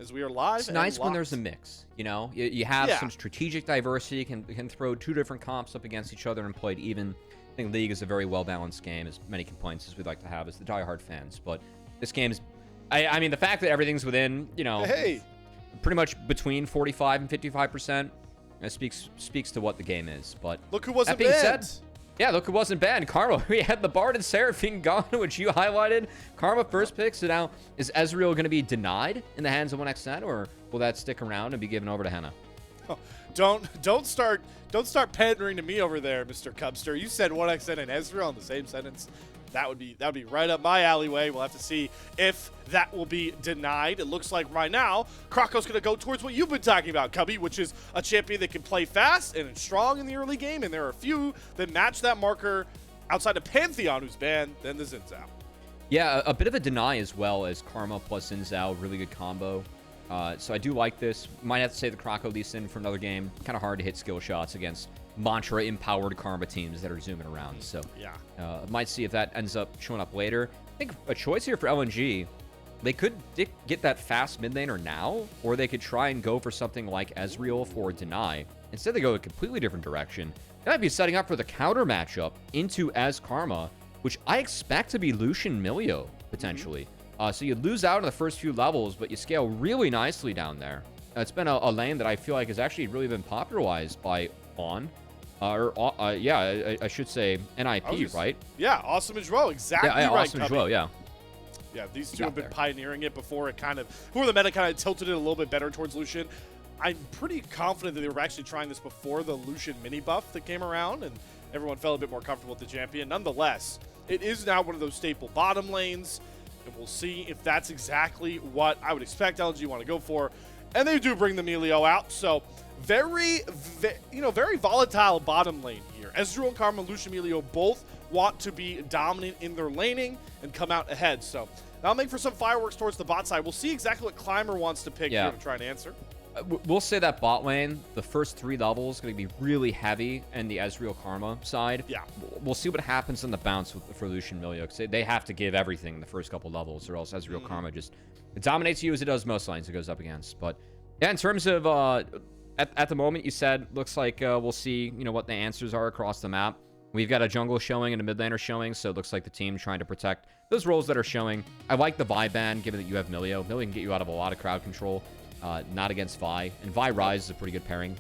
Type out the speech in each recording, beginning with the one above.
as we are live. It's nice when there's a mix, you know? You have some strategic diversity, can throw two different comps up against each other and play it even. I think League is a very well-balanced game, as many complaints as we'd like to have as the diehard fans. But this game is... I mean, the fact that everything's within, you know, pretty much between 45 and 55%, speaks to what the game is. But look who wasn't that being banned. said, yeah, look who wasn't banned. Karma. We had the Bard and Seraphine gone, which you highlighted. Karma first pick. So now, is Ezreal going to be denied in the hands of 1xN, or will that stick around and be given over to Hena? Oh, don't start pandering to me over there, Mr. Cubster. You said 1xN and Ezreal in the same sentence. That would be right up my alleyway. We'll have to see if that will be denied. It looks like right now, Croco's going to go towards what you've been talking about, Cubby, which is a champion that can play fast and strong in the early game, and there are a few that match that marker outside of Pantheon, who's banned, then the Xin Zhao. Yeah, a bit of a deny as well as Karma plus Xin Zhao, really good combo. So I do like this. Might have to say the Croco Lee Sin for another game. Kind of hard to hit skill shots against Mantra-empowered Karma teams that are zooming around. So might see if that ends up showing up later. I think a choice here for LNG, they could get that fast mid laner now, or they could try and go for something like Ezreal for deny. Instead, they go a completely different direction. They might be setting up for the counter matchup into Ez Karma, which I expect to be Lucian Milio, potentially. So you lose out in the first few levels, but you scale really nicely down there. It's been a lane that I feel like has actually really been popularized by On. I should say NIP, right? Yeah, Awesome as well. Exactly right, Awesome as well, yeah. Yeah, these two have been pioneering it before the meta kind of tilted it a little bit better towards Lucian. I'm pretty confident that they were actually trying this before the Lucian mini buff that came around, and everyone felt a bit more comfortable with the champion. Nonetheless, it is now one of those staple bottom lanes, and we'll see if that's exactly what I would expect LNG want to go for. And they do bring the Milio out, so very volatile bottom lane here. Ezreal and Karma, Lucian, Milio both want to be dominant in their laning and come out ahead. So that'll make for some fireworks towards the bot side. We'll see exactly what Climber wants to pick here to try and answer. We'll say that bot lane, the first 3 levels, is going to be really heavy in the Ezreal Karma side. Yeah. We'll see what happens on the bounce for Lucian Milio, because they have to give everything in the first couple levels, or else Ezreal Karma just dominates you as it does most lanes it goes up against. But yeah, in terms of at the moment, you said looks like we'll see what the answers are across the map. We've got a jungle showing and a mid laner showing, so it looks like the team trying to protect those roles that are showing. I like the Vi ban, given that you have Milio. Milio can get you out of a lot of crowd control, not against Vi. And Vi Rise is a pretty good pairing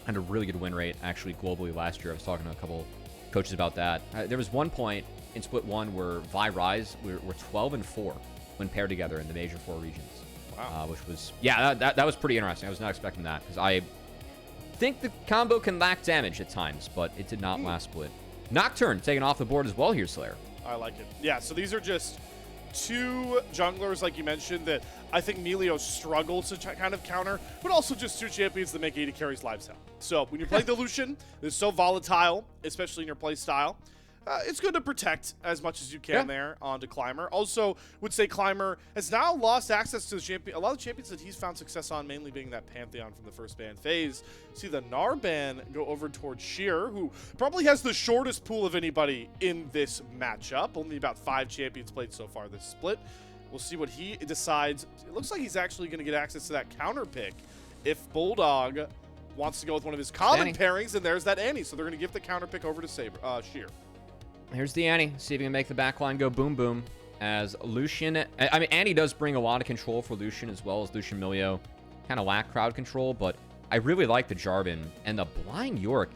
and a really good win rate, actually, globally last year. I was talking to a couple coaches about that. There was one point in Split 1 where Vi Rise were 12-4 when paired together in the major 4 regions. Wow. Which was, that was pretty interesting. I was not expecting that, because I think the combo can lack damage at times, but it did not last Split. Nocturne taken off the board as well here, Slayer. I like it. Yeah, so these are just 2 junglers, like you mentioned, that I think Milio struggles to kind of counter, but also just 2 champions that make AD carries lives hell. So when you're playing the Lucian, it's so volatile, especially in your play style. It's good to protect as much as you can there onto Climber. Also, would say Climber has now lost access to the champion. A lot of champions that he's found success on, mainly being that Pantheon from the first ban phase. See the Gnar ban go over towards Sheer, who probably has the shortest pool of anybody in this matchup. Only about 5 champions played so far this split. We'll see what he decides. It looks like he's actually going to get access to that counter pick if BuLLDog wants to go with one of his common pairings, and there's that Annie. So they're going to give the counter pick over to Saber, Sheer. Here's the Annie. See if he can make the backline go boom boom. As Lucian, I mean, Annie does bring a lot of control for Lucian as well as Lucian Milio. Kind of lack crowd control, but I really like the Jarvan and the blind York.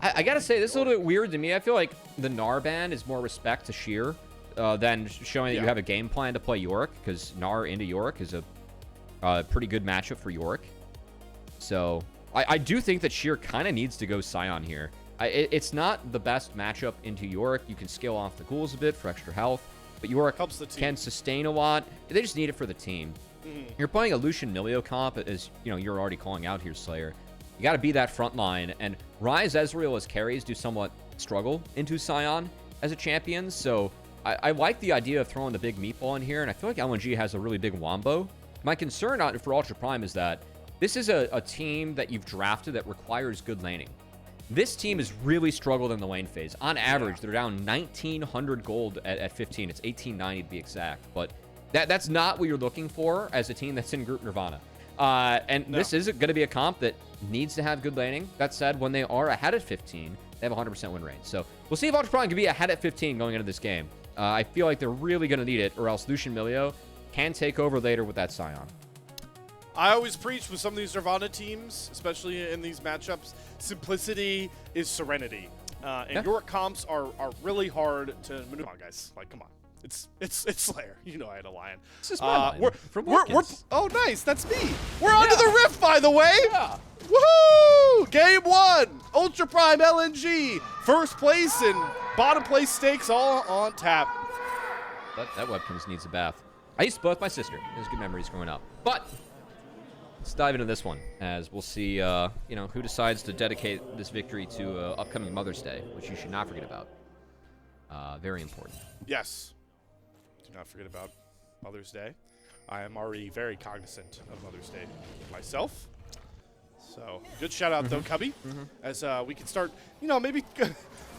I gotta say, this is a little bit weird to me. I feel like the Gnar ban is more respect to Sheer than showing that you have a game plan to play York, because Gnar into York is a pretty good matchup for York. So I do think that Sheer kind of needs to go Sion here. It's not the best matchup into York. You can scale off the ghouls a bit for extra health, but York can sustain a lot. They just need it for the team. You're playing a Lucian Milio comp, as you're already calling out here, Slayer. You got to be that front line, and Ryze Ezreal as carries do somewhat struggle into Sion as a champion, so I like the idea of throwing the big meatball in here, and I feel like LNG has a really big wombo. My concern for Ultra Prime is that this is a team that you've drafted that requires good laning. This team has really struggled in the lane phase. On average, they're down 1,900 gold at 15. It's 1,890 to be exact. But That's not what you're looking for as a team that's in Group Nirvana. This is going to be a comp that needs to have good laning. That said, when they are ahead at 15, they have 100% win rate. So we'll see if Ultraprime can be ahead at 15 going into this game. I feel like they're really going to need it, or else Lucian Milio can take over later with that Scion. I always preach with some of these Nirvana teams, especially in these matchups, simplicity is serenity. And your comps are really hard to maneuver. Come on, guys. Like, come on. It's Slayer. You know I had a lion. This is my line. We're oh, nice. That's me. We're onto the Rift, by the way. Yeah. Woohoo! Game 1. Ultra Prime LNG. First place and bottom place stakes all on tap. That webcam needs a bath. I used to both my sister. It was good memories growing up. But let's dive into this one, as we'll see, who decides to dedicate this victory to upcoming Mother's Day, which you should not forget about. Very important. Yes. Do not forget about Mother's Day. I am already very cognizant of Mother's Day myself. So, good shout out, though, Cubby, as we can start, maybe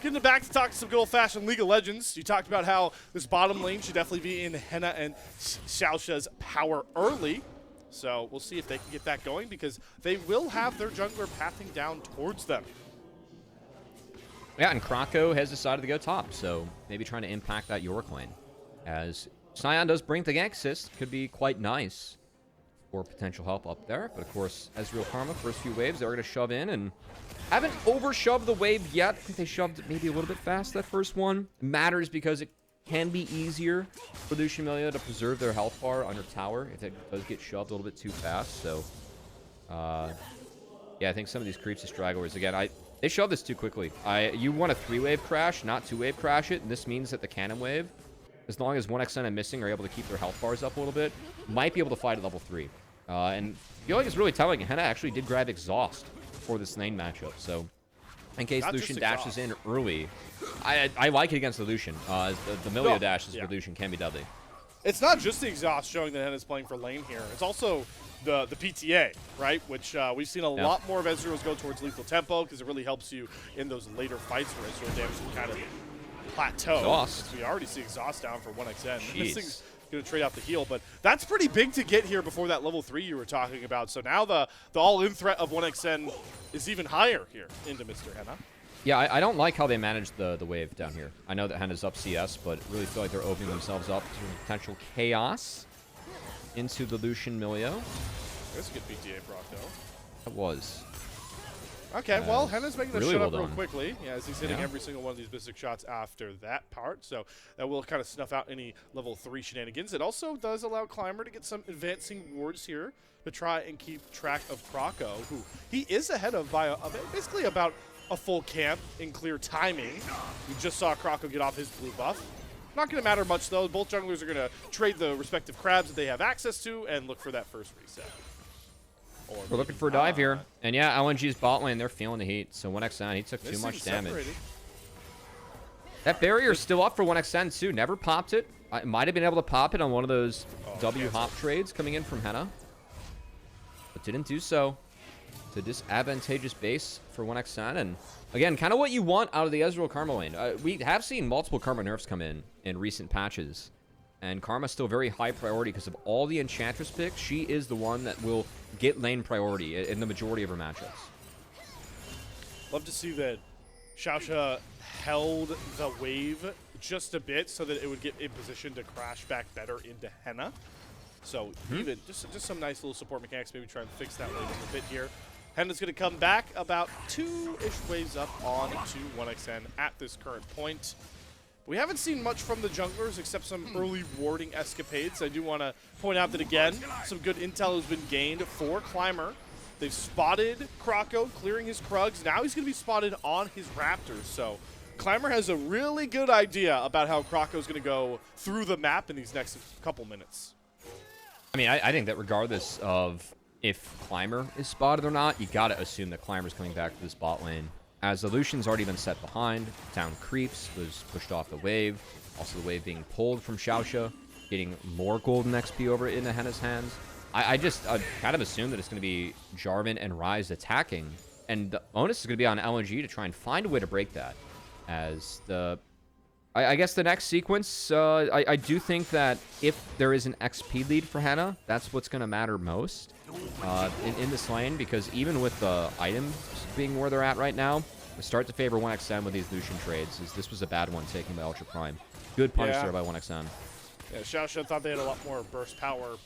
getting back to talk some good old-fashioned League of Legends. You talked about how this bottom lane should definitely be in Hena and XiaoXia's power early. So we'll see if they can get that going, because they will have their jungler pathing down towards them. Yeah, and Croco has decided to go top, so maybe trying to impact that York lane. As Scion does bring the gank assist, could be quite nice for potential help up there. But of course, as Real Karma, first few waves, they're going to shove in, and haven't over-shoved the wave yet. I think they shoved it maybe a little bit fast, that first one. Matters because it can be easier for Lucian Milio to preserve their health bar under tower if it does get shoved a little bit too fast. So, yeah, I think some of these creeps and stragglers, again, they shoved this too quickly. You want a 3-wave crash, not 2-wave crash it, and this means that the cannon wave, as long as 1xN and Missing are able to keep their health bars up a little bit, might be able to fight at level 3. And I feel like it's really telling. Hena actually did grab Exhaust for this lane matchup, so in case Lucian dashes in early, I like it against the Lucian. The Milio dashes for Lucian can be deadly. It's not just the Exhaust showing that Hena's playing for lane here. It's also the PTA, right? Which we've seen a lot more of Ezreal's go towards lethal tempo, because it really helps you in those later fights where Ezreal damage can kind of plateau. Exhaust. We already see Exhaust down for 1xN. Jeez. This thing's going to trade out the heal, but that's pretty big to get here before that level 3 you were talking about. So now the all-in threat of 1xN is even higher here into Mr. Hena. Yeah, I don't like how they managed the wave down here. I know that Hena's up CS, but really feel like they're opening themselves up to potential chaos into the Lucian Milio. That's a good PTA proc, though. That was. Okay, well, Hena's making the really shut well up real done. quickly. Yeah, as he's hitting every single one of these mystic shots after that part. So that will kind of snuff out any level 3 shenanigans. It also does allow Climber to get some advancing wards here to try and keep track of Croco, who he is ahead of by basically about a full camp in clear timing. We just saw Croco get off his blue buff. Not going to matter much, though. Both junglers are going to trade the respective crabs that they have access to and look for that first reset. We're looking for a dive here. And yeah, LNG's bot lane, they're feeling the heat. So 1xN, he took too much damage. Separated. That barrier's still up for 1xN too. Never popped it. I might have been able to pop it on one of those W hop trades coming in from Hena, but didn't do so. To disadvantageous base for 1xN. And again, kind of what you want out of the Ezreal Karma lane. We have seen multiple Karma nerfs come in recent patches. And Karma's still very high priority because of all the Enchantress picks. She is the one that will get lane priority in the majority of her matchups. Love to see that XiaoXia held the wave just a bit so that it would get in position to crash back better into Hena. So even just some nice little support mechanics, maybe try and fix that lane a bit here. Hena's going to come back about 2-ish waves up on to 1xN at this current point. We haven't seen much from the junglers except some early warding escapades. I do want to point out that, again, some good intel has been gained for Climber. They've spotted Croco clearing his Krugs. Now he's going to be spotted on his Raptors. So Climber has a really good idea about how Croco's going to go through the map in these next couple minutes. I mean, I think that regardless of if Climber is spotted or not, you got to assume that Climber's coming back to this bot lane. As the Lucian's already been set behind, down creeps, was pushed off the wave. Also the wave being pulled from XiaoXia, getting more golden XP over into Hena's hands. I kind of assume that it's going to be Jarvan and Ryze attacking. And the onus is going to be on LNG to try and find a way to break that. As the I guess the next sequence, I do think that if there is an XP lead for Hena, that's what's going to matter most in this lane, because even with the items being where they're at right now, we start to favor 1xN with these Lucian trades, as this was a bad one taken by Ultra Prime. Good punish there by 1xN. Yeah, XiaoXia thought they had a lot more burst power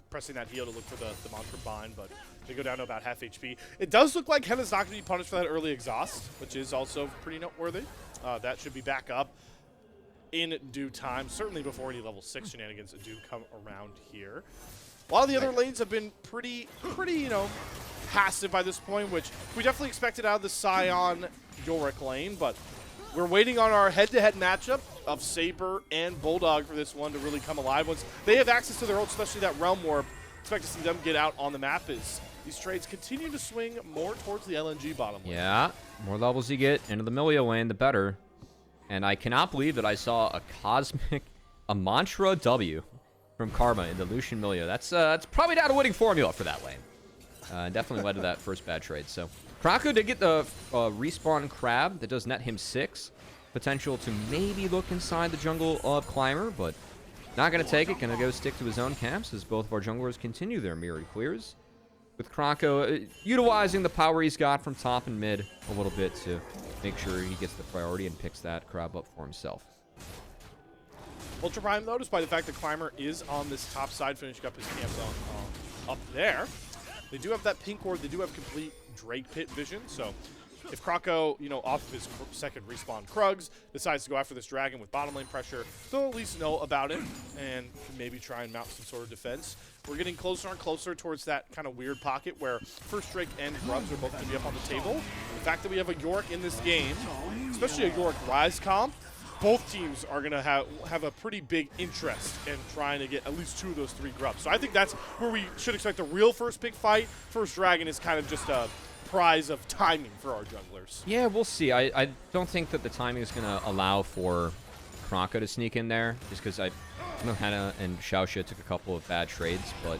pressing that heal to look for the Mantra Bind, but they go down to about half HP. It does look like Hena's not going to be punished for that early exhaust, which is also pretty noteworthy. That should be back up in due time, certainly before any level 6 shenanigans do come around here. A lot of the other lanes have been pretty, you know, passive by this point, which we definitely expected out of the Scion Yorick lane, but we're waiting on our head-to-head matchup of Saber and BuLLDog for this one to really come alive. Once they have access to their ult, especially that Realm Warp, expect to see them get out on the map as these trades continue to swing more towards the LNG bottom lane. Yeah, more levels you get into the Milio lane, the better. And I cannot believe that I saw a Mantra W from Karma in the Lucian Milio. That's probably not a winning formula for that lane. Definitely led to that first bad trade. So Croco did get the respawn crab that does net him 6. Potential to maybe look inside the jungle of Climber, but not going to take it. Going to go stick to his own camps as both of our junglers continue their mirrored clears. With Croco utilizing the power he's got from top and mid a little bit to make sure he gets the priority and picks that crab up for himself. Ultra Prime, though, despite the fact that Climber is on this top side, finishing up his camps up there, they do have that pink ward. They do have complete Drake Pit vision, so if Croco, you know, off of his second respawn Krugs, decides to go after this dragon with bottom lane pressure, they'll at least know about it and maybe try and mount some sort of defense. We're getting closer and closer towards that kind of weird pocket where first Drake and Grubs are both going to be up on the table. The fact that we have a Yorick in this game, especially a Yorick Rise comp, both teams are going to have a pretty big interest in trying to get at least 2 of those 3 Grubs. So I think that's where we should expect a real first big fight. First Dragon is kind of just a prize of timing for our junglers. Yeah, we'll see. I don't think that the timing is going to allow for Croco to sneak in there, just because I know Hena and XiaoXia took a couple of bad trades, but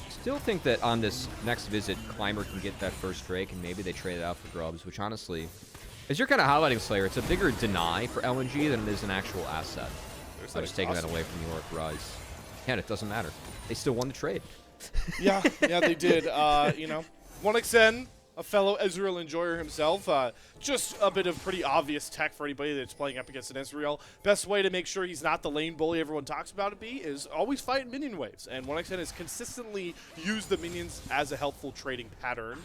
still think that on this next visit, Climber can get that first Drake, and maybe they trade it out for Grubs, which honestly, as you're kind of highlighting, Slayer, it's a bigger deny for LNG than it is an actual asset. I was taking that away from New York Rise. And it doesn't matter. They still won the trade. Yeah, they did. You know, 1xN, a fellow Ezreal enjoyer himself. Just a bit of pretty obvious tech for anybody that's playing up against an Ezreal. Best way to make sure he's not the lane bully everyone talks about is always fight minion waves. And 1xN has consistently used the minions as a helpful trading pattern.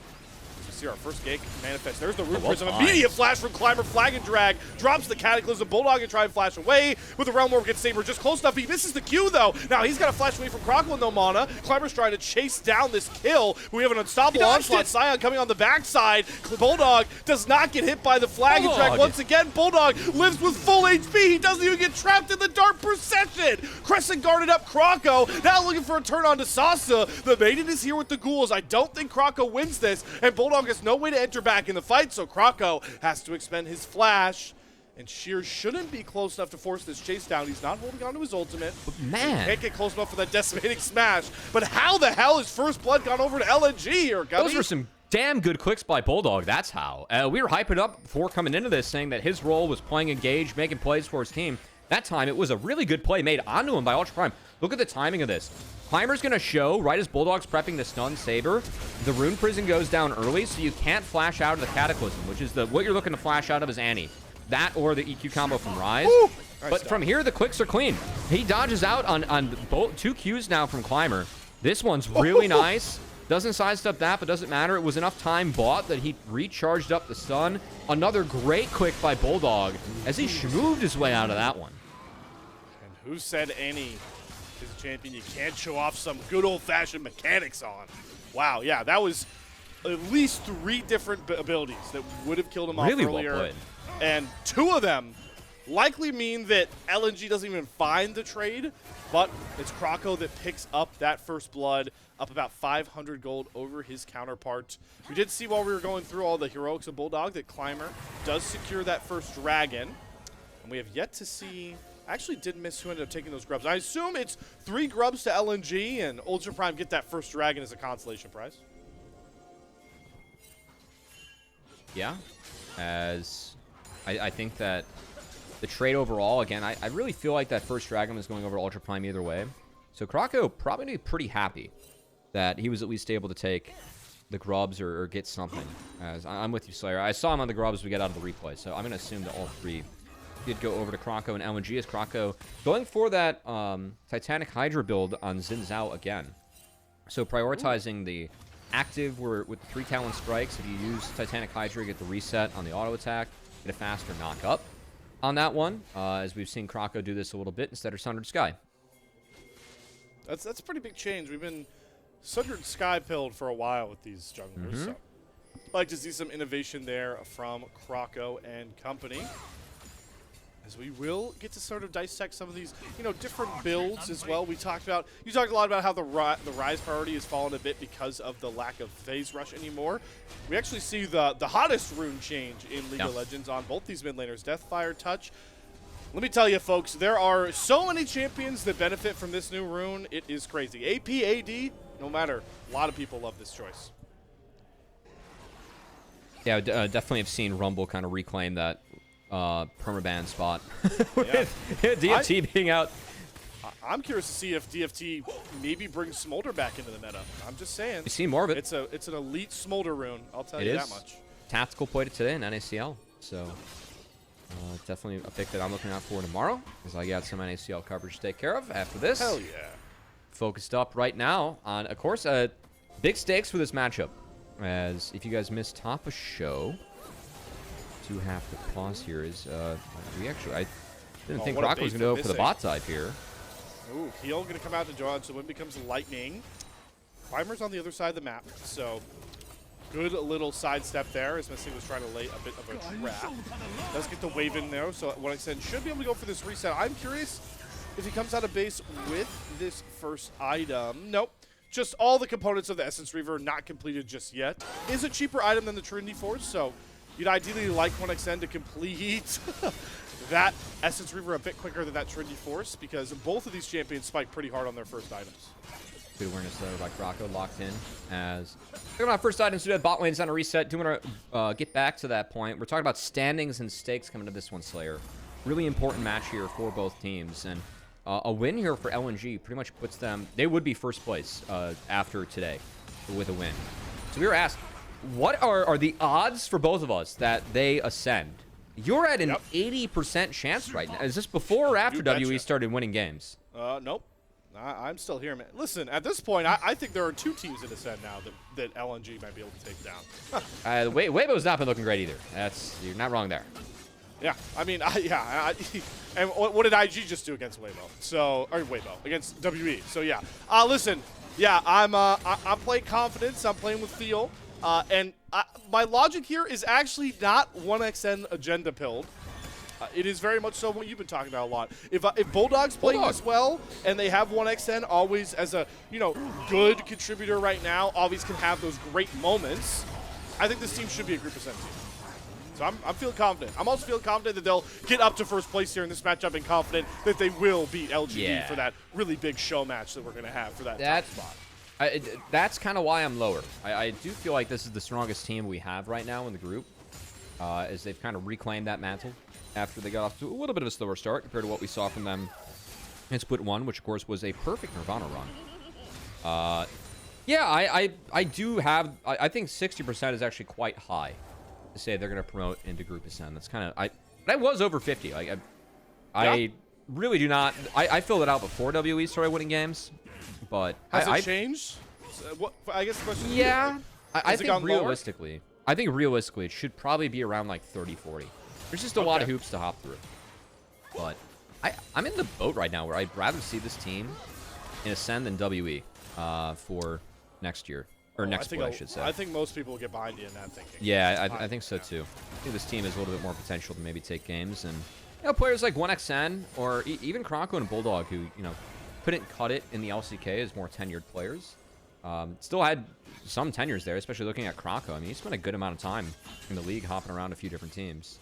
We see our first gank manifest. There's the Root Prism. Immediate flash from Climber. Flag and drag. Drops the Cataclysm. BuLLDog can try and flash away. With the Realm Warp gets Saber just close enough. He misses the Q, though. Now he's got to flash away from Croco with no mana. Climber's trying to chase down this kill. We have an unstoppable onslaught. Scion coming on the backside. BuLLDog does not get hit by the flag and drag. Once again, BuLLDog lives with full HP. He doesn't even get trapped in the dark procession. Crescent guarded up Croco. Now looking for a turn on to Sasa. The maiden is here with the ghouls. I don't think Croco wins this. And BuLLDog has no way to enter back in the fight, so Croco has to expend his flash. And Sheer shouldn't be close enough to force this chase down. He's not holding on to his ultimate. But man, he can't get close enough for that decimating smash. But how the hell is first blood gone over to LNG here, Cubby? Those were some damn good clicks by BuLLDog, that's how. We were hyping up before coming into this, saying that his role was playing engaged, making plays for his team. That time, it was a really good play made onto him by Ultra Prime. Look at the timing of this. Climber's going to show right as BuLLDog's prepping to stun Saber. The Rune Prison goes down early, so you can't flash out of the Cataclysm, which is what you're looking to flash out of is Annie. That or the EQ combo from Rise. But from here, the clicks are clean. He dodges out on both 2 Qs now from Climber. This one's really nice. Doesn't sidestep that, but doesn't matter. It was enough time bought that he recharged up the stun. Another great click by BuLLDog as he moved his way out of that one. And who said Annie is a champion you can't show off some good old-fashioned mechanics on? Wow, yeah, that was at least 3 different abilities that would have killed him off earlier. Well played. And 2 of them likely mean that LNG doesn't even find the trade, but it's Croco that picks up that first blood, up about 500 gold over his counterpart. We did see while we were going through all the heroics of BuLLDog that Climber does secure that first dragon, and we have yet to see. I actually did miss who ended up taking those grubs. I assume it's 3 grubs to LNG and Ultra Prime get that first dragon as a consolation prize. Yeah, as I think that the trade overall, again, I really feel like that first Dragon was going over Ultra Prime either way. So Croco probably pretty happy that he was at least able to take the grubs or get something. As I'm with you, Slayer. I saw him on the grubs we get out of the replay, so I'm going to assume that all three did go over to Croco and LNG, as Croco going for that Titanic Hydra build on Xin Zhao again. So prioritizing the active with the 3 Talon strikes. If you use Titanic Hydra, get the reset on the auto attack, get a faster knock up on that one, as we've seen Croco do this a little bit instead of Sundered Sky. That's a pretty big change. We've been Sundered Sky pilled for a while with these junglers, so I'd like to see some innovation there from Croco and company. As we will get to sort of dissect some of these, different builds as well. You talked a lot about how the Rise priority has fallen a bit because of the lack of phase rush anymore. We actually see the hottest rune change in League of Legends on both these mid laners, Deathfire, Touch. Let me tell you, folks, there are so many champions that benefit from this new rune. It is crazy. AP, AD, no matter. A lot of people love this choice. Yeah, definitely have seen Rumble kind of reclaim that permaban spot with DFT being out. I'm curious to see if DFT maybe brings Smolder back into the meta. I'm just saying. You see more of it. It's an elite Smolder rune. I'll tell you that much. Tactical played it today in NACL, so definitely a pick that I'm looking out for tomorrow, because I got some NACL coverage to take care of after this. Hell yeah. Focused up right now on, of course, big stakes for this matchup. As if you guys missed top of show, do have to pause here. I didn't think Croco was going to go for the bot side here. Ooh, Heal going to come out to draw, so it becomes Lightning. Primer's on the other side of the map, so good little sidestep there as Missing was trying to lay a bit of a trap. Does get the wave in there, so what I said should be able to go for this reset. I'm curious if he comes out of base with this first item. Nope. Just all the components of the Essence Reaver not completed just yet. Is a cheaper item than the Trinity Force, so you'd ideally like 1xN to complete that Essence Reaver a bit quicker than that Trinity Force, because both of these champions spike pretty hard on their first items. Good awareness there by Croco, locked in. As talking about first items, today, bot lane's on a reset. Do want to get back to that point. We're talking about standings and stakes coming to this one, Slayer. Really important match here for both teams, and a win here for LNG pretty much puts them. They would be first place after today with a win. So we were asked, what are the odds for both of us that they ascend? You're at an 80% chance right now. Is this before or after WE started winning games? Nope. I'm still here, man. Listen, at this point, I think there are 2 teams that ascend now that LNG might be able to take down. Weibo's not been looking great either. You're not wrong there. Yeah, I mean, and what did IG just do against Weibo against WE? So yeah, listen, yeah, I'm playing confidence. I'm playing with feel, and my logic here is actually not 1xN agenda pilled. It is very much so what you've been talking about a lot. If BuLLDog's playing this well and they have 1xN always as a good contributor right now, always can have those great moments, I think this team should be a group of 7 team. So I'm feeling confident. I'm also feeling confident that they'll get up to first place here in this matchup, and confident that they will beat LGD for that really big show match that we're going to have for that top spot. That's kind of why I'm lower. I do feel like this is the strongest team we have right now in the group, as they've kind of reclaimed that mantle after they got off to a little bit of a slower start compared to what we saw from them in Split 1, which, of course, was a perfect Nirvana run. Yeah, I do have... I think 60% is actually quite high to say they're going to promote into Group Ascend. That's kind of... I was over 50. Like, I really do not... I filled it out before WE started winning games, but... Has it changed? I guess the question is... Yeah. I think realistically... I think realistically it should probably be around like 30, 40. There's just a lot of hoops to hop through. But I'm in the boat right now where I'd rather see this team in Ascend than WE for next year. Or next split, I should say. I think most people will get behind you in that thinking. Yeah, I think so too. I think this team has a little bit more potential to maybe take games. And players like 1xN or even Croco and BuLLDog, who couldn't cut it in the LCK as more tenured players, still had some tenures there, especially looking at Croco. I mean, he spent a good amount of time in the league hopping around a few different teams.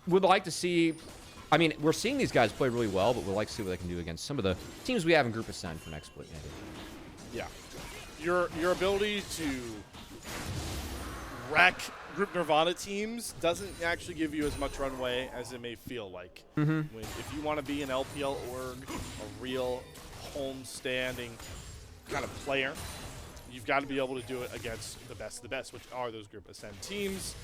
Would like to see... I mean, we're seeing these guys play really well, but we'd like to see what they can do against some of the teams we have in Group Ascend for next split, maybe. Yeah. Your ability to wreck Group Nirvana teams doesn't actually give you as much runway as it may feel like. If you want to be an LPL org, a real home-standing kind of player, you've got to be able to do it against the best of the best, which are those Group Ascend teams.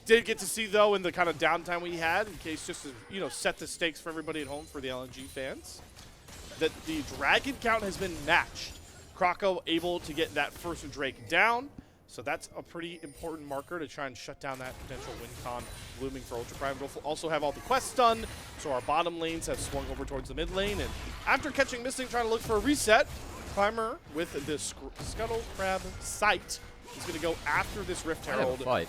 Did get to see, though, in the kind of downtime we had, in case just to, set the stakes for everybody at home, for the LNG fans, that the Dragon count has been matched. Croco able to get that first Drake down, so that's a pretty important marker to try and shut down that potential win con looming for Ultra Prime. We'll also have all the quests done, so our bottom lanes have swung over towards the mid lane, and after catching Missing, trying to look for a reset, Primer with the Scuttle Crab sight is going to go after this Rift Herald. But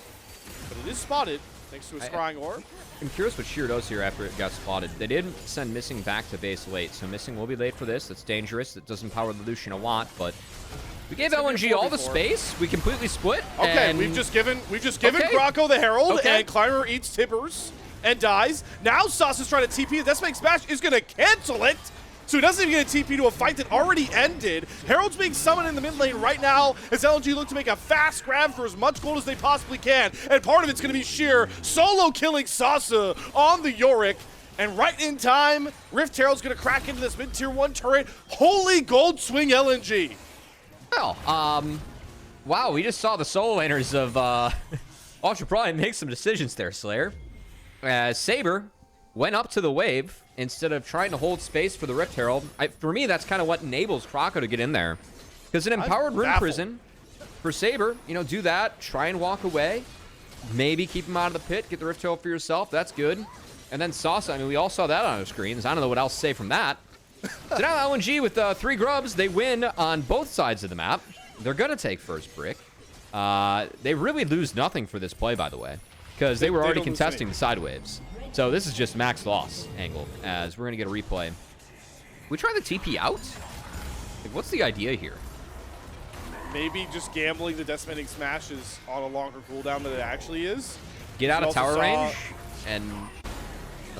it is spotted thanks to a Scrying Orb. I'm curious what Sheer does here after it got spotted. They did send Missing back to base late, so Missing will be late for this. That's dangerous. It does empower the Lucian a lot, but we gave LNG all the space. We completely split. Okay, we've just given Croco the Herald, and Climber eats Tibbers and dies. Now Sauce is trying to TP. This makes Smash is going to cancel it. So he doesn't even get a TP to a fight that already ended. Herald's being summoned in the mid lane right now as LNG look to make a fast grab for as much gold as they possibly can. And part of it's going to be Sheer solo killing Sasa on the Yorick. And right in time, Rift Herald's going to crack into this mid-tier 1 turret. Holy gold swing LNG. Well, wow, we just saw the solo laners of Ultra Prime make some decisions there, Slayer. Saber went up to the wave instead of trying to hold space for the Rift Herald. For me, that's kind of what enables Croco to get in there. Because an empowered Rune Prison for Saber, do that, try and walk away, maybe keep him out of the pit, get the Rift Herald for yourself, that's good. And then Sasa, we all saw that on our screens. I don't know what else to say from that. So now LNG with 3 grubs, they win on both sides of the map. They're going to take first brick. They really lose nothing for this play, by the way, because they were already contesting the side waves. So this is just max loss angle, as we're going to get a replay. We try the TP out? Like, what's the idea here? Maybe just gambling the Decimating Smash is on a longer cooldown than it actually is. Get out of tower range and...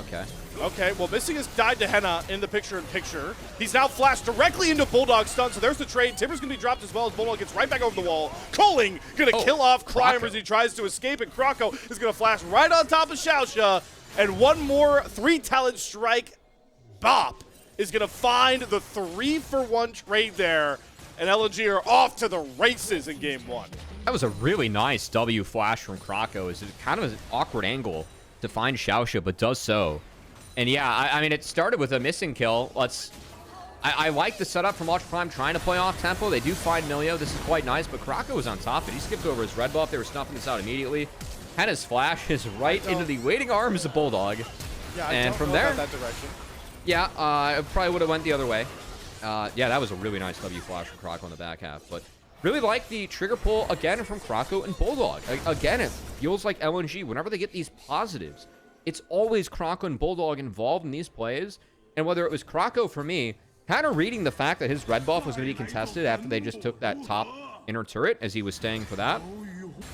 Okay. Okay, well, Missing has died to Hena in the picture-in-picture. He's now flashed directly into BuLLDog stun, so there's the trade. Timber's going to be dropped as well as BuLLDog gets right back over the wall. Coling going to kill off Climber as he tries to escape, and Croco is going to flash right on top of XiaoXia. And one more 3-talent strike bop is going to find the 3-for-1 trade there. And LNG are off to the races in game 1. That was a really nice W flash from Croco. It's kind of an awkward angle to find XiaoXia, but does so. And yeah, I mean, it started with a Missing kill. I like the setup from Ultra Prime trying to play off tempo. They do find Milio. This is quite nice, but Croco was on top of it. He skipped over his red buff. They were snuffing this out immediately. Hena's flash is right into the waiting arms of BuLLDog. Yeah, and from there, that direction. Yeah, it probably would have went the other way. Yeah, that was a really nice W flash from Croco in the back half. But really like the trigger pull again from Croco and BuLLDog. Again, it feels like LNG, whenever they get these positives, it's always Croco and BuLLDog involved in these plays. And whether it was Croco, for me, kind of reading the fact that his red buff was going to be contested after they just took that top inner turret, as he was staying for that.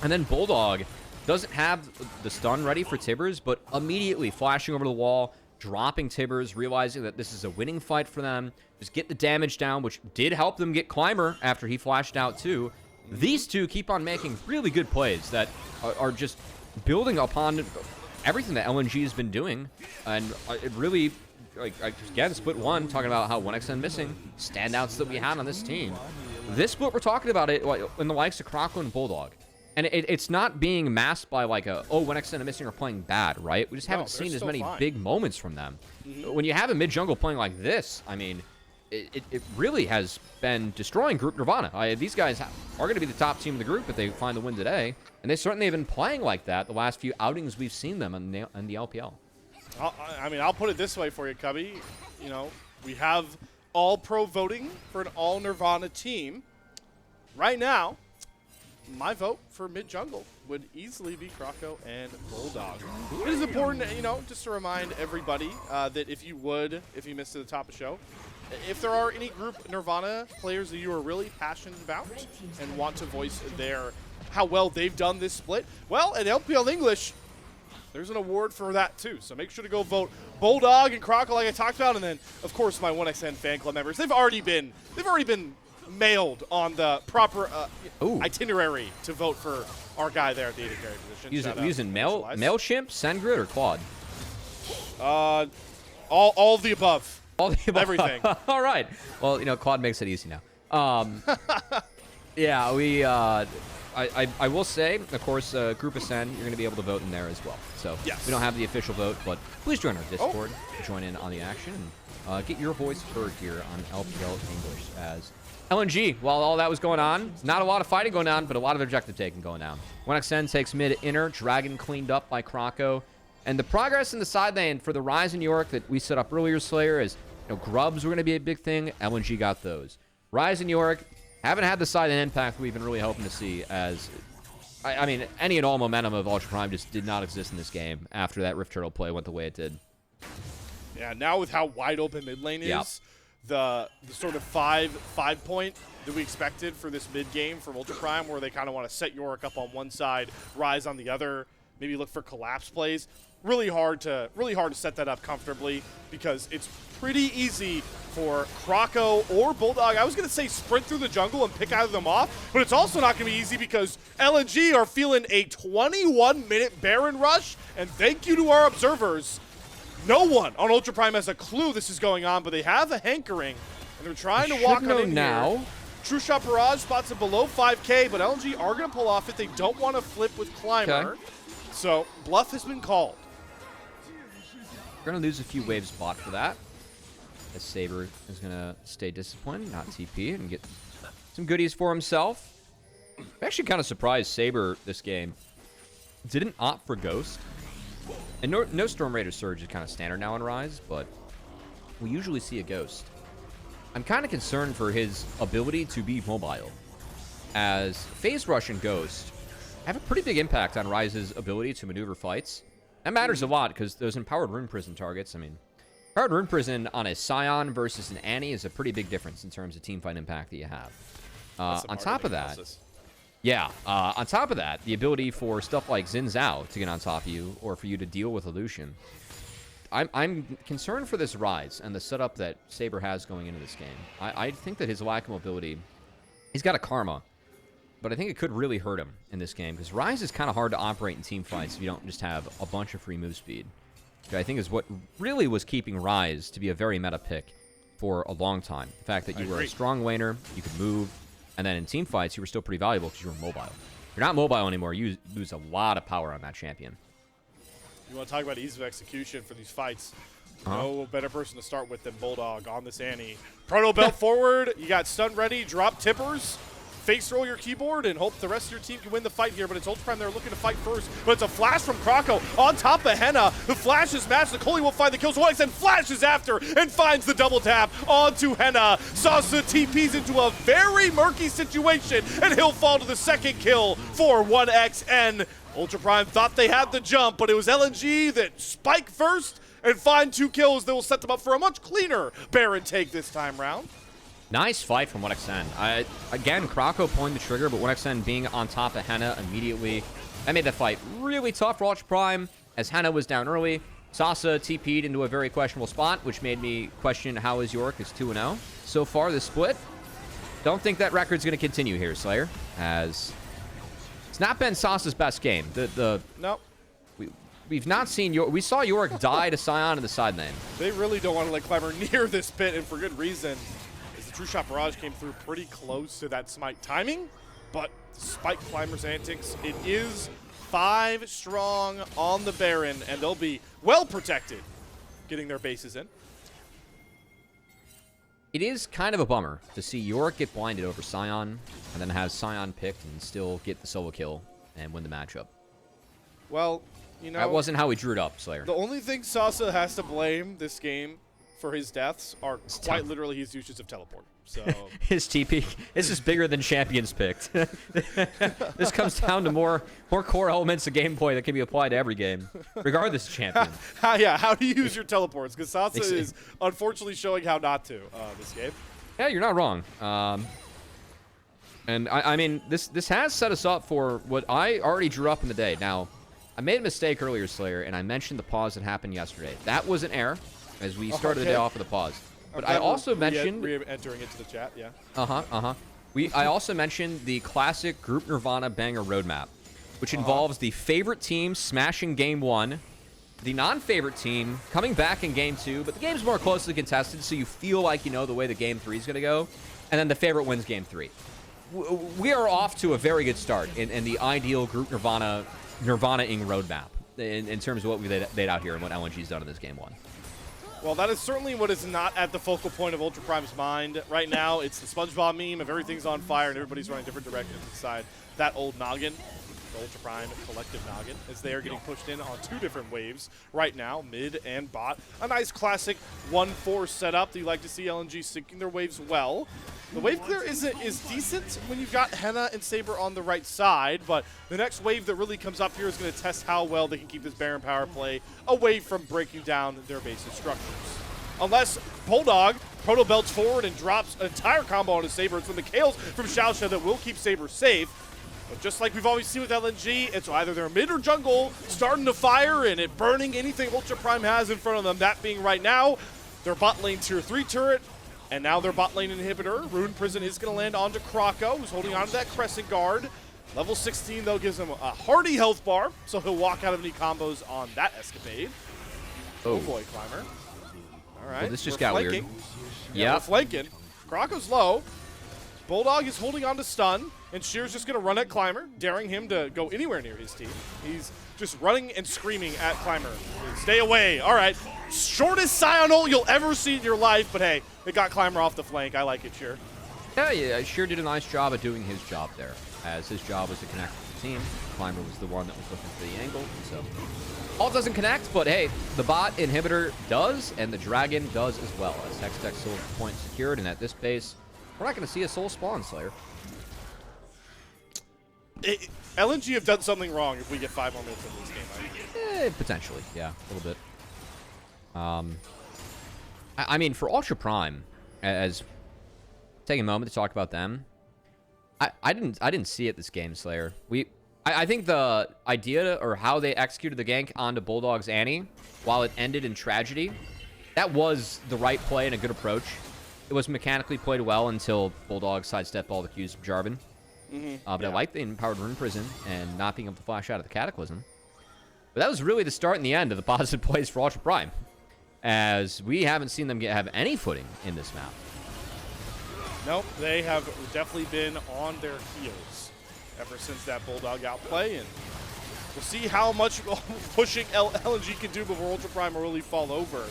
And then BuLLDog doesn't have the stun ready for Tibbers, but immediately flashing over the wall, dropping Tibbers, realizing that this is a winning fight for them. Just get the damage down, which did help them get Climber after he flashed out too. These two keep on making really good plays that are just building upon everything that LNG has been doing. And it really, again, split 1, talking about how 1xN Missing, standouts that we had on this team. This split, we're talking about it in the likes of Croco and BuLLDog. And it's not being masked by 1xN and Missing are playing bad, right? We just haven't seen as many big moments from them. When you have a mid-jungle playing like this, I mean, it really has been destroying Group Nirvana. These guys are going to be the top team in the group if they find the win today. And they certainly have been playing like that the last few outings we've seen them in the LPL. I mean, I'll put it this way for you, Cubby. We have all-pro voting for an all-Nirvana team. Right now, my vote for mid-jungle would easily be Croco and BuLLDog. It is important, just to remind everybody that if you missed at the top of the show, if there are any group Nirvana players that you are really passionate about and want to voice how well they've done this split, well, at LPL English, there's an award for that too. So make sure to go vote BuLLDog and Croco like I talked about, and then of course my 1xN fan club members. They've already been mailed on the proper Ooh. itinerary to vote for our guy there at the AD carry position. Using MailChimp, SendGrid, or Claude? All of the above. All the above. Everything. All right. Well, you know, Claude makes it easy now. Yeah, we. I will say, of course, Group of Send, you're going to be able to vote in there as well. So yes. We don't have the official vote, but please join our Discord, join in on the action, and get your voice heard here on LPL English as LNG. While all that was going on, not a lot of fighting going on, but a lot of objective taking going down. 1xN takes mid inner, Dragon cleaned up by Croco. And the progress in the side lane for the Rise in York that we set up earlier, Slayer, is grubs were going to be a big thing. LNG got those. Rise in York haven't had the side lane impact we've been really hoping to see, as I mean, any and all momentum of Ultra Prime just did not exist in this game after that Rift Turtle play went the way it did. Yeah, now with how wide open mid lane is, the sort of five point that we expected for this mid game from Ultra Prime, where they kind of want to set York up on one side, Rise on the other, maybe look for collapse plays. Really hard to set that up comfortably, because it's pretty easy for Croco or BuLLDog. I was going to say sprint through the jungle and pick either of them off, but it's also not going to be easy because LNG are feeling a 21-minute Baron rush, and thank you to our observers. No one on Ultra Prime has a clue this is going on, but they have a hankering, and they're trying to walk on in now. Here. True Shot Barrage spots it below 5K, but LNG are going to pull off it. They don't want to flip with Climber, so bluff has been called. We're going to lose a few waves bot for that, as Saber is going to stay disciplined, not TP, and get some goodies for himself. I'm actually kind of surprised Saber this game didn't opt for Ghost. And no Storm Raider Surge is kind of standard now in Rise, but we usually see a Ghost. I'm kind of concerned for his ability to be mobile, as Phase Rush and Ghost have a pretty big impact on Rise's ability to maneuver fights. That matters a lot, because those Empowered Rune Prison targets, I mean, Empowered Rune Prison on a Scion versus an Annie is a pretty big difference in terms of teamfight impact that you have. On top of that, on top of that, the ability for stuff like Xin Zhao to get on top of you, or for you to deal with Illusion. I'm concerned for this Rise and the setup that Saber has going into this game. I think that his lack of mobility, he's got a Karma, but I think it could really hurt him in this game, because Rise is kind of hard to operate in team fights if you don't just have a bunch of free move speed. Which I think is what really was keeping Rise to be a very meta pick for a long time. The fact that you were a strong laner, you could move, and then in team fights you were still pretty valuable because you were mobile. If you're not mobile anymore, you lose a lot of power on that champion. You want to talk about ease of execution for these fights. No better person to start with than BuLLDog on this Annie. Proto belt forward, you got stun ready, drop tippers, face roll your keyboard, and hope the rest of your team can win the fight here, but it's Ultra Prime they're looking to fight first. But it's a flash from Croco on top of Hena. The flash is matched, Nicole will find the kills, 1xN flashes after and finds the double tap onto Hena. Sasa TPs into a very murky situation, and he'll fall to the second kill for 1xN. Ultra Prime thought they had the jump, but it was LNG that spiked first and find 2 kills that will set them up for a much cleaner Baron take this time round. Nice fight from 1xN. Again, Croco pulling the trigger, but 1xN being on top of Hena immediately. That made the fight really tough for Ultra Prime, as Hena was down early. Sasa TP'd into a very questionable spot, which made me question how is York is 2-0 so far this split. Don't think that record's going to continue here, Slayer, as it's not been Sasa's best game. Nope. We've not seen York. We saw York die to Scion in the side lane. They really don't want to let Climber near this pit, and for good reason. True Shot Barrage came through pretty close to that smite timing, but despite Climber's antics, it is 5 strong on the Baron, and they'll be well protected getting their bases in. It is kind of a bummer to see York get blinded over Scion, and then have Scion picked and still get the solo kill and win the matchup. Well, you know, that wasn't how we drew it up, Slayer. The only thing Sasa has to blame this game for his deaths are quite literally his uses of teleport. So his TP, this is bigger than champions picked. This comes down to more core elements of gameplay that can be applied to every game, regardless of champion. How do you use your teleports? Because Sasa is unfortunately showing how not to this game. Yeah, you're not wrong. And I mean, this has set us up for what I already drew up in the day. Now, I made a mistake earlier, Slayer, and I mentioned the pause that happened yesterday. That was an error, as we started the day off with a pause. But I also mentioned... Re-entering into the chat, yeah. I also mentioned the classic Group Nirvana banger roadmap, which involves the favorite team smashing Game 1, the non-favorite team coming back in Game 2, but the game's more closely contested, so you feel like you know the way the Game 3 is going to go, and then the favorite wins Game 3. We are off to a very good start in the ideal Group Nirvana-ing roadmap in terms of what we laid out here and what LNG's done in this Game 1. Well, that is certainly what is not at the focal point of Ultra Prime's mind. Right now, it's the SpongeBob meme of everything's on fire and everybody's running different directions inside that old noggin. The Ultra Prime collective noggin, as they are getting pushed in on 2 different waves right now, mid and bot. A nice classic 1-4 setup that you like to see. LNG syncing their waves well. The wave clear is decent when you've got Hena and Saber on the right side, but the next wave that really comes up here is going to test how well they can keep this Baron power play away from breaking down their basic structures. Unless BuLLDog proto belts forward and drops an entire combo on his Saber. It's the kills from XiaoXia that will keep Saber safe. But just like we've always seen with LNG, it's either their mid or jungle starting to fire and it burning anything Ultra Prime has in front of them. That being right now, their bot lane tier 3 turret, and now their bot lane inhibitor. Rune Prison is going to land onto Croco, who's holding onto that Crescent Guard. Level 16, though, gives him a hearty health bar, so he'll walk out of any combos on that escapade. Oh boy, Climber. All right. Well, this just got weird. Yeah, we're flanking. Croco's low. BuLLDog is holding on to stun, and Shear's just going to run at Climber, daring him to go anywhere near his team. He's just running and screaming at Climber. Stay away. All right. Shortest Scion ult you'll ever see in your life, but hey, it got Climber off the flank. I like it, Shear. Yeah, Shear did a nice job of doing his job there, as his job was to connect with the team. Climber was the one that was looking for the angle, so... All doesn't connect, but hey, the bot inhibitor does, and the dragon does as well, as Hextech Soul point secured, and at this pace, we're not going to see a Soul Spawn Slayer. LNG have done something wrong if we get 5 more minutes in this game. Potentially, yeah, a little bit. I mean, for Ultra Prime, as take a moment to talk about them, I didn't see it this game, Slayer. I think the idea or how they executed the gank onto BuLLDog's Annie, while it ended in tragedy, that was the right play and a good approach. It was mechanically played well until BuLLDog sidestepped all the cues from Jarvan. But I like the empowered Rune Prison and not being able to flash out of the Cataclysm. But that was really the start and the end of the positive plays for Ultra Prime, as we haven't seen them have any footing in this map. Nope, they have definitely been on their heels ever since that BuLLDog outplay, and we'll see how much pushing LNG can do before Ultra Prime will really fall over.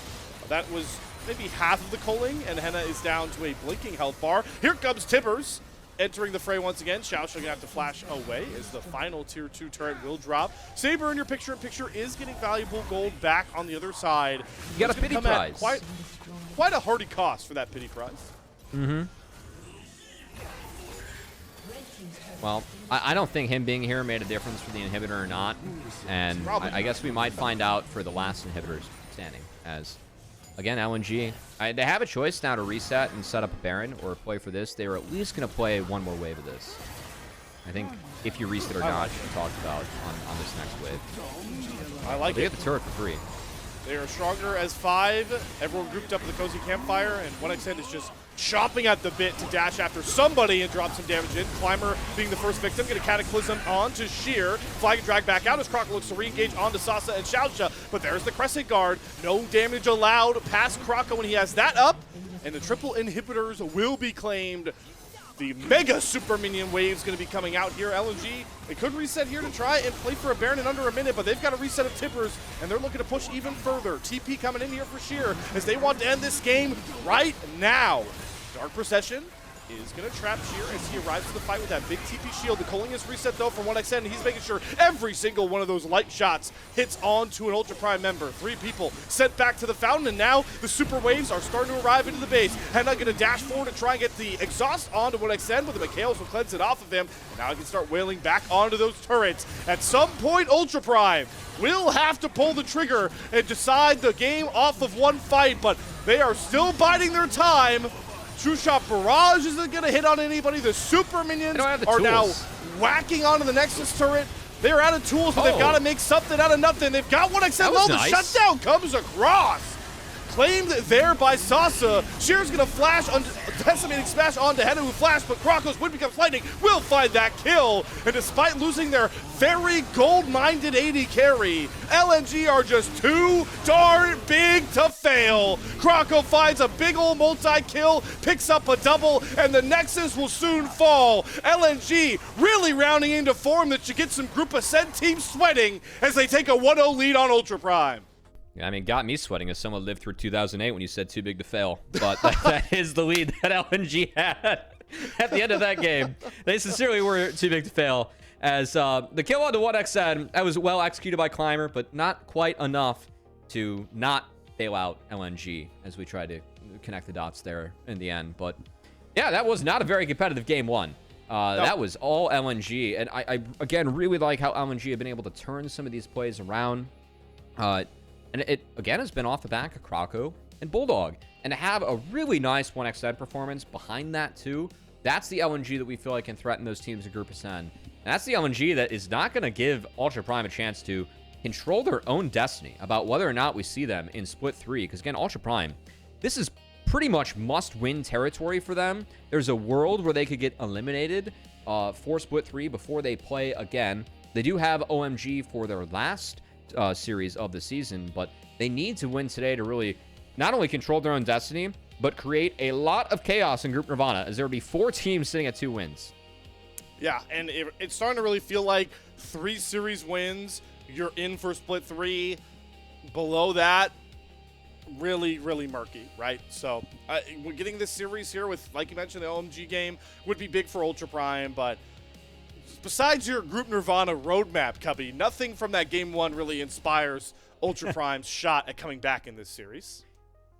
That was maybe half of the culling, and Hena is down to a blinking health bar. Here comes Tibbers entering the fray once again. XiaoXia going to have to flash away as the final tier 2 turret will drop. Saber in your picture-in-picture is getting valuable gold back on the other side. You got a pity prize. Quite a hearty cost for that pity prize. Well, I don't think him being here made a difference for the inhibitor or not. And I guess we might find out for the last inhibitors standing. As, again, LNG, they have a choice now to reset and set up a Baron or play for this. They were at least going to play one more wave of this. I think if you reset or not, we talked about on this next wave. I like it. They get the turret for free. They are stronger as 5. Everyone grouped up in the cozy campfire, and 1xN is just chopping at the bit to dash after somebody and drop some damage in. Climber being the first victim, get a Cataclysm onto Shear. Flag and drag back out as Croco looks to re-engage onto Sasa and XiaoXia, but there's the Crescent Guard. No damage allowed past Croco when he has that up, and the triple inhibitors will be claimed. The mega super minion wave is going to be coming out here. LNG, they could reset here to try and play for a Baron in under a minute, but they've got a reset of Tippers, and they're looking to push even further. TP coming in here for Shear as they want to end this game right now. Dark Procession is going to trap Shear as he arrives to the fight with that big TP shield. The culling is reset, though, from 1xN, and he's making sure every single one of those light shots hits onto an Ultra Prime member. 3 people sent back to the fountain, and now the super waves are starting to arrive into the base. Hena going to dash forward to try and get the exhaust onto 1xN, but the Mikhails will cleanse it off of him. Now he can start wailing back onto those turrets. At some point, Ultra Prime will have to pull the trigger and decide the game off of one fight, but they are still biding their time. Two-shot barrage isn't going to hit on anybody. The super minions are now whacking onto the Nexus turret. They're out of tools, but they've got to make something out of nothing. They've got 1xN low. The shutdown comes across. claimed there by Sasa. Shear's gonna flash on decimating smash onto Hena, who flashed, but Croco's Wind Becomes Lightning will find that kill. And despite losing their very gold-minded AD carry, LNG are just too darn big to fail. Croco finds a big ol' multi-kill, picks up a double, and the Nexus will soon fall. LNG really rounding into form that should get some Group Ascent teams sweating as they take a 1-0 lead on Ultra Prime. Yeah, I mean, got me sweating as someone lived through 2008 when you said too big to fail. But that is the lead that LNG had at the end of that game. They sincerely were too big to fail. As the kill on the 1xN, that was well executed by Climber, but not quite enough to not bail out LNG as we tried to connect the dots there in the end. But yeah, that was not a very competitive game one. That was all LNG. And I again, really like how LNG have been able to turn some of these plays around. And it, again, has been off the back of Croco and BuLLDog. And to have a really nice 1xN performance behind that, too, that's the LNG that we feel like can threaten those teams in Group Ascend. And that's the LNG that is not going to give Ultra Prime a chance to control their own destiny about whether or not we see them in Split 3. Because, again, Ultra Prime, this is pretty much must-win territory for them. There's a world where they could get eliminated for Split 3 before they play again. They do have OMG for their last series of the season, but they need to win today to really not only control their own destiny, but create a lot of chaos in Group Nirvana, as there will be 4 teams sitting at 2 wins. Yeah, and it's starting to really feel like 3 series wins, you're in for Split 3. Below that, really, really murky, right? So we're getting this series here with, like you mentioned, the LMG game would be big for Ultra Prime, but besides your Group Nirvana roadmap, Cubby, nothing from that game 1 really inspires Ultra Prime's shot at coming back in this series.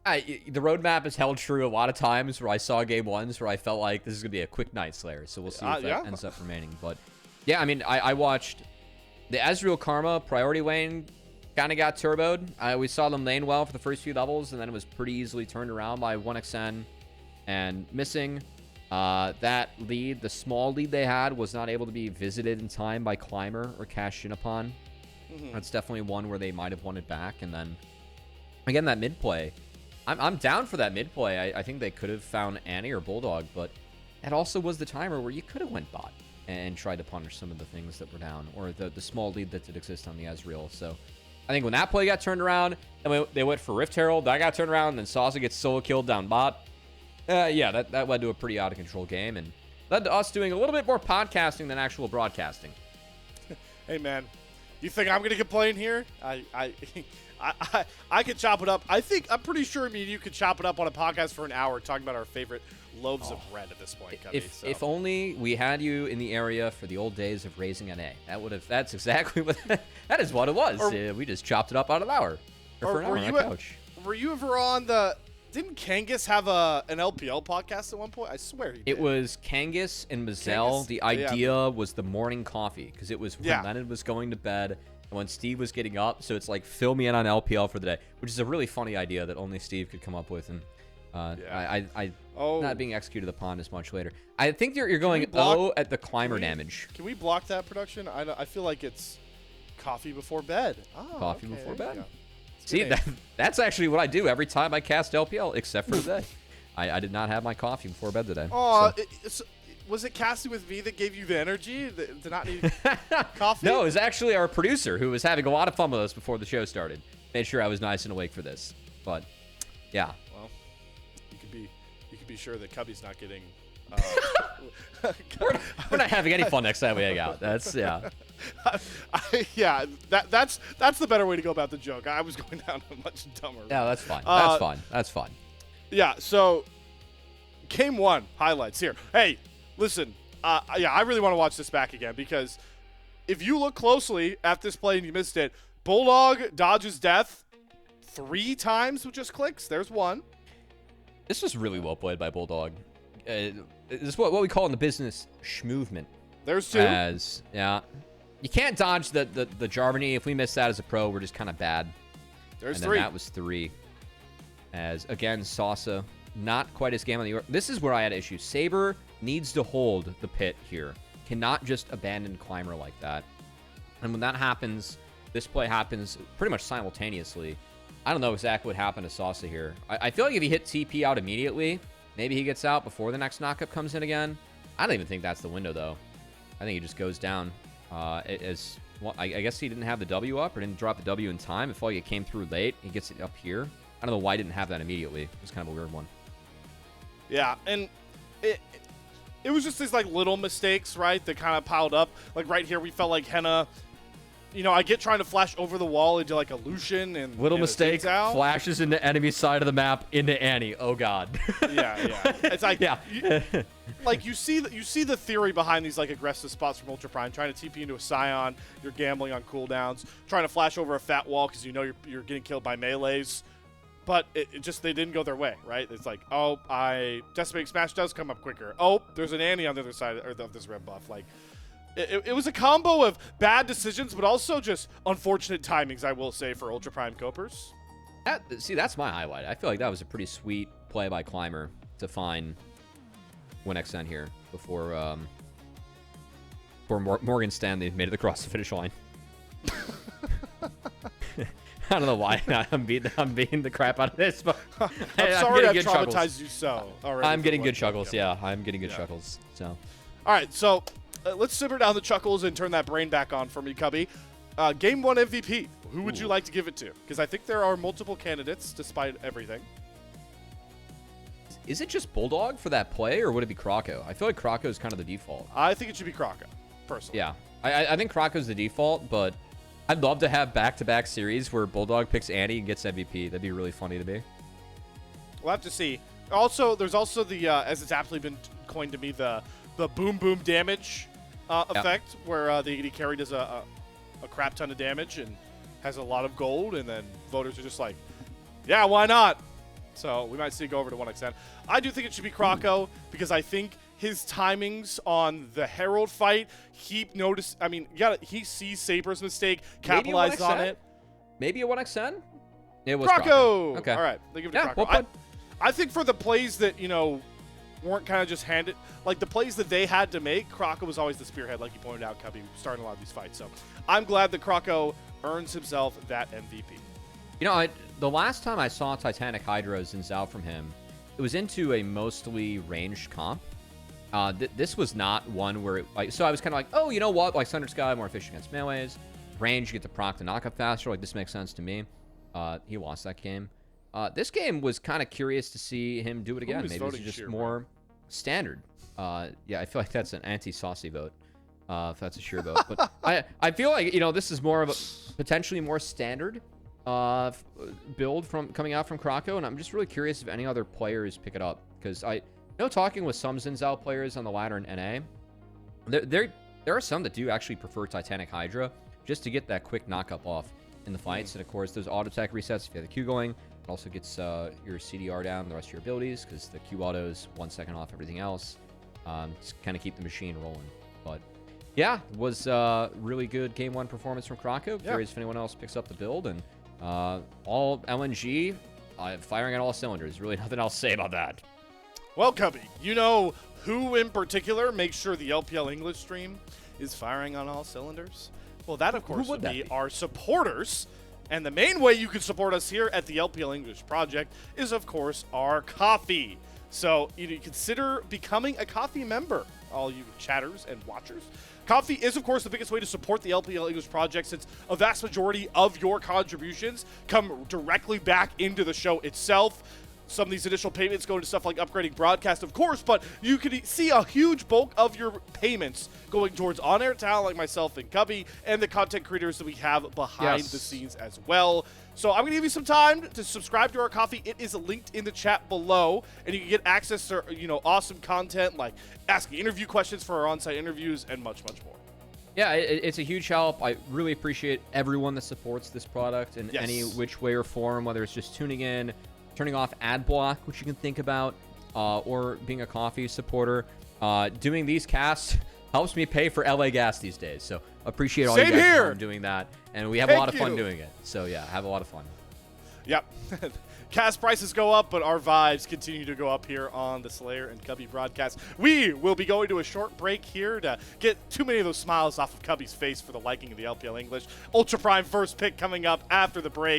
The roadmap has held true a lot of times where I saw game 1s where I felt like this is going to be a quick Night Slayer, so we'll see if that ends up remaining. But yeah, I mean, I watched the Ezreal Karma priority lane kind of got turboed. We saw them lane well for the first few levels, and then it was pretty easily turned around by 1xN and missing. That lead, the small lead they had, was not able to be visited in time by Climber or cashed in upon. That's definitely one where they might have won it back. And then, again, that mid play. I'm down for that mid play. I think they could have found Annie or BuLLDog, but that also was the timer where you could have went bot and tried to punish some of the things that were down, or the small lead that did exist on the Ezreal. So I think when that play got turned around, and they went for Rift Herald, that got turned around, and then Sasa gets solo killed down bot. Yeah, that led to a pretty out of control game, and led to us doing a little bit more podcasting than actual broadcasting. Hey man, you think I'm gonna complain here? I could chop it up. I'm pretty sure me and you could chop it up on a podcast for an hour talking about our favorite loaves of bread at this point, Cubby. If only we had you in the area for the old days of raising NA. That's exactly what that is what it was. We just chopped it up out of an hour. For an hour on the couch. Were you ever on the... Didn't Kangas have an LPL podcast at one point? I swear he did. It was Kangas and Mazel. The idea was the morning coffee, because it was when Leonard was going to bed and when Steve was getting up. So it's like, fill me in on LPL for the day, which is a really funny idea that only Steve could come up with. And not being executed upon as much later. I think you're going at the Climber damage. Can we block that production? I feel like it's coffee before bed. Oh, coffee before bed. See, that's actually what I do every time I cast LPL, except for today. I did not have my coffee before bed today. Oh, so. Was it casting with me that gave you the energy to not need coffee? No, it was actually our producer who was having a lot of fun with us before the show started. Made sure I was nice and awake for this. But, yeah. Well, you could be sure that Cubby's not getting... we're not having any fun next time we hang out. That's, yeah. That's the better way to go about the joke. I was going down a much dumber. Yeah, that's fine. That's fine. That's fine. Yeah, so game 1 highlights here. Hey, listen, I really want to watch this back again, because if you look closely at this play and you missed it, BuLLDog dodges death 3 times with just clicks. There's 1. This was really well played by BuLLDog. This is what we call in the business schmovement. There's 2. You can't dodge the Jarvany. If we miss that as a pro, we're just kind of bad. There's and 3. That was 3. As, again, Sasa, not quite his game on the... This is where I had issues. Saber needs to hold the pit here. Cannot just abandon Climber like that. And when that happens, this play happens pretty much simultaneously. I don't know exactly what happened to SxaoXia here. I feel like if he hit TP out immediately, maybe he gets out before the next knockup comes in again. I don't even think that's the window, though. I think he just goes down. Well, I guess he didn't have the W up or didn't drop the W in time. It felt like it came through late. He gets it up here. I don't know why he didn't have that immediately. It was kind of a weird one. Yeah, and it was just these like little mistakes, right, that kind of piled up. Like right here, we felt like Hena, you know, I get trying to flash over the wall into like a Lucian and little mistake, flashes into enemy side of the map into Annie. Oh god. Yeah. It's like yeah. Like you see the theory behind these like aggressive spots from Ultra Prime, trying to TP into a Scion, you're gambling on cooldowns, trying to flash over a fat wall because you know you're getting killed by melees. But it just, they didn't go their way, right? It's like, oh, Decimating Smash does come up quicker. Oh, there's an Annie on the other side of this red buff. Like, it was a combo of bad decisions, but also just unfortunate timings, I will say, for Ultra Prime Copers. See, that's my highlight. I feel like that was a pretty sweet play by Climber to find 1xN here before Morgan Stanley made it across the finish line. I don't know why I'm beating the crap out of this, but I'm sorry I've traumatized you so already. I'm getting good chuckles, yeah. I'm getting good chuckles, so. All right, so let's simmer down the chuckles and turn that brain back on for me, Cubby. Game 1 MVP, who would you like to give it to? Because I think there are multiple candidates despite everything. Is it just BuLLDog for that play, or would it be Croco? I feel like Croco is kind of the default. I think it should be Croco, personally. Yeah, I think Croco's the default, but I'd love to have back-to-back series where BuLLDog picks Annie and gets MVP. That'd be really funny to me. We'll have to see. Also, there's also the, as it's aptly been coined to me, the boom boom damage effect, where the AD carry does a crap ton of damage and has a lot of gold, and then voters are just like, yeah, why not? So we might see it go over to 1xN. I do think it should be Croco because I think his timings on the Herald fight, he sees Saber's mistake, capitalized on it. Maybe a 1xN? It was Croco! Okay. All right, they give it to Croco. I think for the plays that, you know, weren't kind of just handed, like the plays that they had to make, Croco was always the spearhead, like you pointed out, Cubby, starting a lot of these fights. So I'm glad that Croco earns himself that MVP. You know, the last time I saw Titanic Hydra Zin's out from him, it was into a mostly ranged comp. This was not one where, so I was kind of like, oh, you know what? Like, Thunder Sky, more efficient against melees. Range, you get to proc the knockup faster. Like, this makes sense to me. He lost that game. This game was kind of curious to see him do it again. Maybe it's just more standard. Yeah, I feel like that's an anti-saucy vote, if that's a sure vote. But I feel like, you know, this is more of a potentially more standard build coming out from Croco, and I'm just really curious if any other players pick it up, because I know talking with some Zinzao players on the ladder in NA, there are some that do actually prefer Titanic Hydra just to get that quick knockup off in the fights. And of course, those auto attack resets if you have the Q going. It also gets your CDR down, the rest of your abilities, because the Q auto is 1 second off everything else. Just kind of keep the machine rolling. But yeah, it was really good game 1 performance from Croco. Curious if anyone else picks up the build, and all LNG firing on all cylinders. Really nothing else to say about that. Well, Cubby, you know who in particular makes sure the LPL English stream is firing on all cylinders? Well, that, of course, would be our supporters. And the main way you can support us here at the LPL English Project is, of course, our coffee. So you consider becoming a coffee member, all you chatters and watchers. Coffee is, of course, the biggest way to support the LPL English Project, since a vast majority of your contributions come directly back into the show itself. Some of these additional payments go into stuff like upgrading broadcast, of course, but you can see a huge bulk of your payments going towards on-air talent like myself and Cubby, and the content creators that we have behind the scenes as well. So I'm going to give you some time to subscribe to our coffee. It is linked in the chat below, and you can get access to, you know, awesome content like asking interview questions for our on-site interviews and much, much more. Yeah, it's a huge help. I really appreciate everyone that supports this product in any which way or form, whether it's just tuning in, turning off ad block, which you can think about, or being a coffee supporter. Doing these casts helps me pay for LA gas these days, so appreciate all you guys for doing that, and we have a lot of fun doing it. So yeah, have a lot of fun. Yep. Cast prices go up, but our vibes continue to go up here on the Slayer and Cubby broadcast. We will be going to a short break here to get too many of those smiles off of Cubby's face for the liking of the LPL English. Ultra Prime first pick coming up after the break.